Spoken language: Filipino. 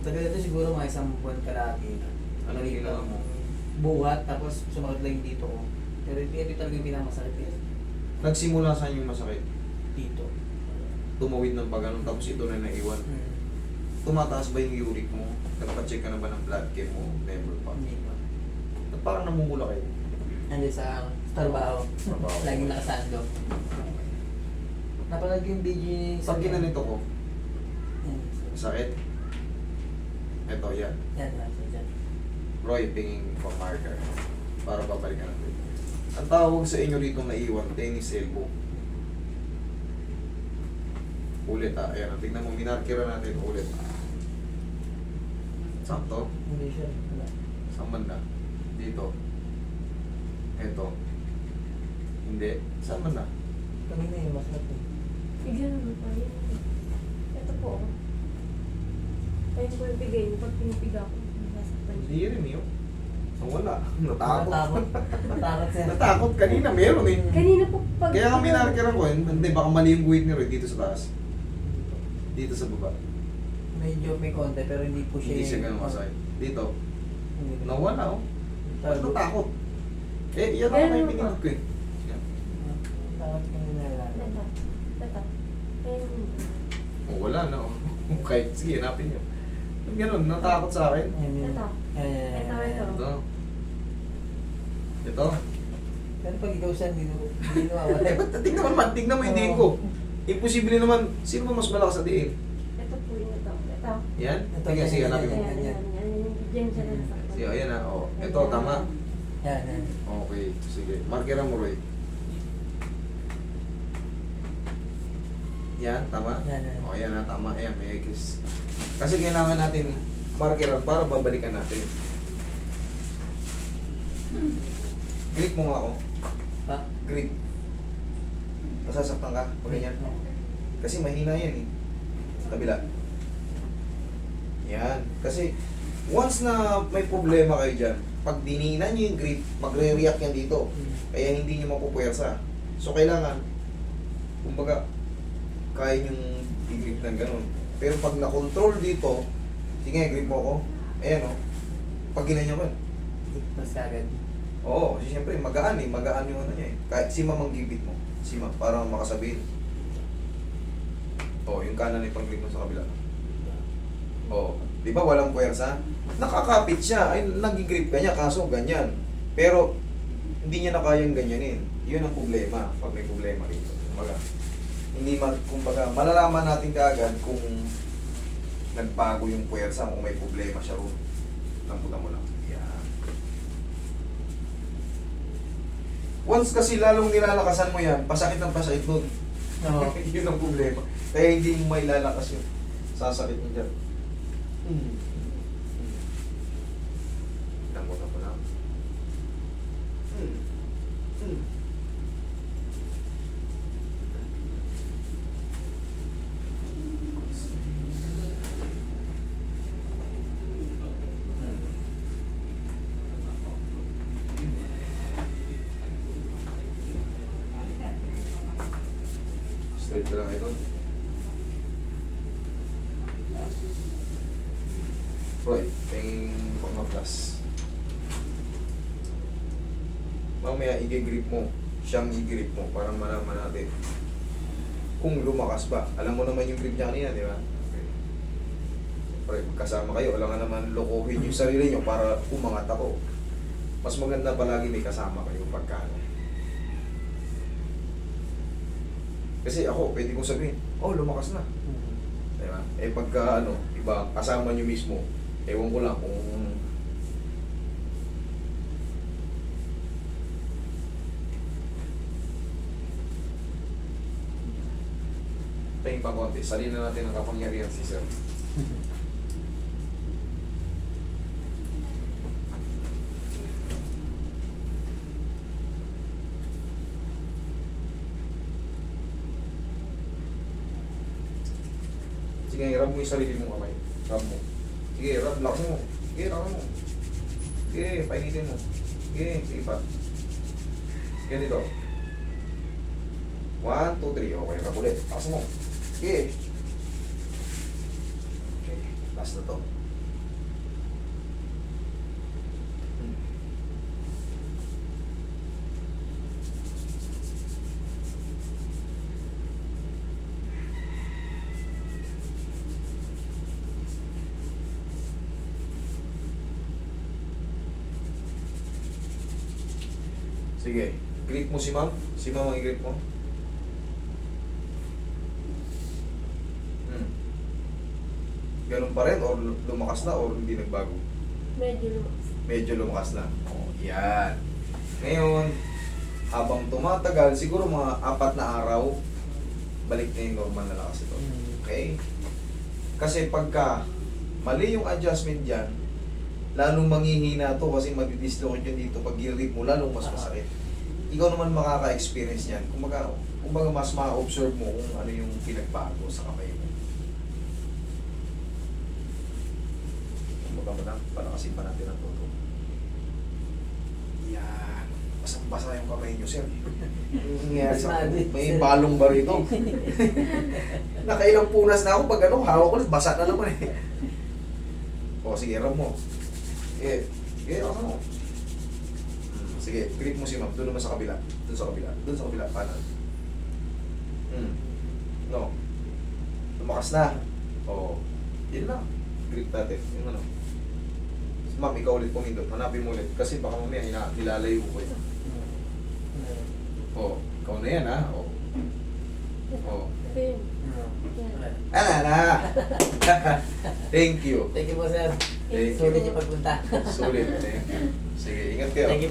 Tagal ito siguro mga isang buwan kalahati na. Ano ginawa mo? Buhat, tapos sumakit lang yung dito ko. Pero ito talaga yung pinakamasakit eh. Nagsimula saan yung masakit? Dito. Tumawid ng pag-anong, tapos ito na naiwan. Tumataas ba yung uric mo? Nagpa-check ka na ba ng blood chem mo? Never pa. Hindi pa. At parang namumula kayo. Hindi sa trabaho. Trabaho. Laging nakasando. Napanood ko yung video ni... Pag ginanito ko, Yan. sakit. Ito, yan. Yan, yan. Roy, tingin pang marker. Para babalikan natin. Ang tawag sa inyo rito naiwan, tennis elbow. Ulit ayan. Tignan mo, minarkira natin ulit. Saan to? Hindi siya. Wala. Saan banda? Dito. Ito. Hindi. Saan banda? Kanina yung masakit eh. Bigyan mo pa yun. Ito po. Ayun po yung bigay niyo. Pag pinipiga ko, nasasaktan Hindi siya. rin yun. Wala. Natakot. Natakot. Natakot siya. Natakot. Kanina meron eh. Kanina po pag... Kaya kami minarkiran ko, hindi, baka mali yung guhit ni Roy dito sa taas. Dito sa baba. Medyo may konti pero hindi po siya... Hindi siya ganun masakit. Dito. Hindi ko- Nawala oh. Ba't Tago. natakot? Eh, yan ako may pinindot ko eh. Yan. Takot ko yung nalala. Ito. Ito. Ayun. Oh, wala na oh. Kahit, sige, hanapin nyo. Yung ganun, natakot sa akin. Ayan, yun. Ito. Ayan, Ito, ayan, ito. ayan. Ito. Ito. Pero pag ikaw siya, hindi nawawala. Eh, ba't tignan mo naman, tignan mo yung diin ko. Imposible naman, sino ba mas malakas sa diin? Ito po yung ito. Ito. Yan? Ito, Sige, sige, yan, hanapin mo. Ayan, ayan, ayan. Diyan siya nasasaktan. Sige, ayan na. Oh. Ito, tama. Yan, yan. Okay, sige. Markeran mo, Roy. Yan, tama? Yan, yan. O, yan na, tama. Ayan, may X. Kasi kailangan natin markeran para babalikan natin. Grip mo nga ako. Pa? Grip. Nasasaktan ka? Pag ganyan. Kasi mahina yan eh. Sa kabila. Yan. Kasi once na may problema kayo dyan, pag diniinan nyo yung grip, magre-react yan dito. Kaya hindi nyo mapupuwersa. So kailangan, kumbaga, kaya nyong i-grip ng ganun. Pero pag na-control dito, sige, grip mo ako. Ayan o. Pag ginanyan ko, Mas kagad. oo, kasi siyempre magaan eh. Magaan yung ano niya eh. Kahit si mamang gipit mo. Si ma, para makasabihin. Oo, yung kanan ay pag-grip mo sa kabila. Oo. Di ba walang puwersa? Nakakapit siya. Ay, nag-grip ka niya, kaso ganyan. Pero, hindi niya na kayang ganyanin. Yun ang problema. Pag may problema rito. Kumbaga, hindi kumbaga, malalaman natin kaagad kung nagbago yung puwersa, kung may problema siya ron. Lambutan mo lang. Yan. Once kasi lalong nilalakasan mo yan, pasakit ng pasakit doon. Oo. Yun ang problema. Kaya hindi mo may lalakas yun. Sasakit mo dyan. Lambutan mo lang. Straight ka lang ito. Roy, penging pang-plus. Mamaya i-grip mo. Siyang i-grip mo para malaman natin kung lumakas ba. Alam mo naman yung grip niya kanina, di ba? Okay. Siyempre, magkasama kayo. Alam nga naman lokohin yung sarili nyo para umangat ako. Mas maganda palagi may kasama kayo pagkano. Kasi ako, pwede kong sabihin, oh, lumakas na. Diba? Eh pagka ano, iba, kasama nyo mismo, ewan ko lang kung tingin pa konti, salin na natin ang kapangyarihan si Sir. Sige, rub mo yung sarili mong kamay. Rub mo. Sige, rub, lakas mo. Sige, rub mo. Sige, painitin mo. Sige, sige pa. Ganito. 1, 2, 3. Okay, rub ulit. Lakas mo. Sige. Okay, last na to. Sige. Grip mo si ma'am. Si ma'am ang i-grip mo. Hmm. Ganun pa rin or lumakas na or hindi nagbago? Medyo lumakas. Medyo lumakas na. Oh, yan. Ngayon, habang tumatagal, siguro mga 4 na araw, balik na yung normal na lakas ito. Okay? Kasi pagka mali yung adjustment dyan, lalong manghihina to kasi madidislocate yun dito. Pag i-rip mo, lalong mas masakit. Ikaw naman makaka-experience yan. Kumbaga mas ma-observe mo kung ano yung pinagbago sa kamay mo. Kumbaga madam, palakasin pa natin ang toto. Yan. Basang-basa yung kamay nyo, sir. Yan, may balong ba rito? Nakailang punas na ako pag ano, hawak ko ulit, basa na naman eh. O, sige, ram mo. Sige, ako mo. Sige, grip mo si ma'am. Doon naman sa kabila. Doon sa kabila. Doon sa kabila. Kanan. No. Lumakas na. Oo. Yun lang. Grip natin. Yung ano. Ma'am, ikaw ulit pumindot. Hanapin mo ulit. Kasi baka mamaya nilalayo ko yun. Oo. Ikaw na yan, ha? Oo. Oo. Ito yun. Yan. Na. Thank you. Thank you po, sir. Thank you. Sulit yung pagpunta. Sulit. Thank you. Sige, ingat kayo. Thank you.